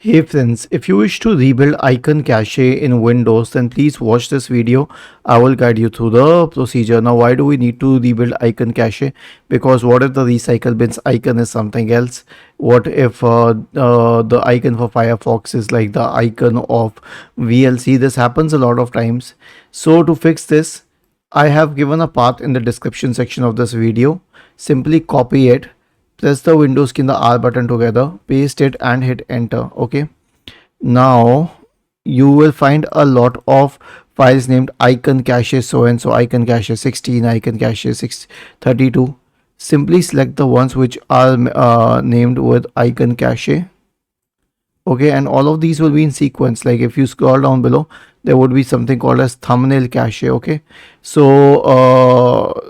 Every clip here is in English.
Hey friends, if you wish to rebuild icon cache in Windows, then please watch this video. I will guide you through the procedure. Now, why do we need to rebuild icon cache? Because what if the recycle bins icon is something else? What if the icon for Firefox is like the icon of VLC? This happens a lot of times. So to fix this, I have given a path in the description section of this video. Simply copy it, press the Windows key and the R button together, paste it and hit enter. Okay. Now you will find a lot of files named icon cache so and so, icon cache 16, icon cache 632. Simply select the ones which are named with icon cache. Okay, and all of these will be in sequence. Like if you scroll down below, there would be something called as thumbnail cache. Okay, so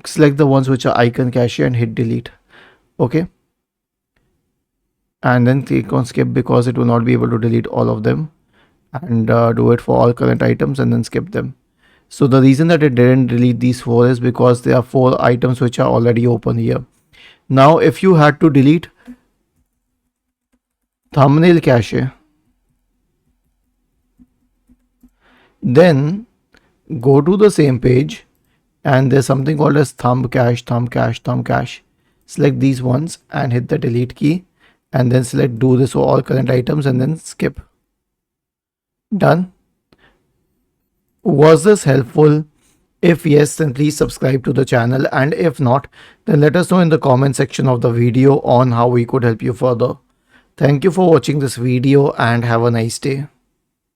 select the ones which are icon cache and hit delete. Okay, and then click on skip because it will not be able to delete all of them, and do it for all current items and then skip them. So the reason that it didn't delete these 4 is because there are 4 items which are already open here. Now if you had to delete thumbnail cache, then go to the same page and there's something called as thumb cache. Select these ones and hit the delete key, and then select do this for all current items and then skip. Done. Was this helpful? If yes, then please subscribe to the channel, and if not, then let us know in the comment section of the video on how we could help you further. Thank you for watching this video and have a nice day.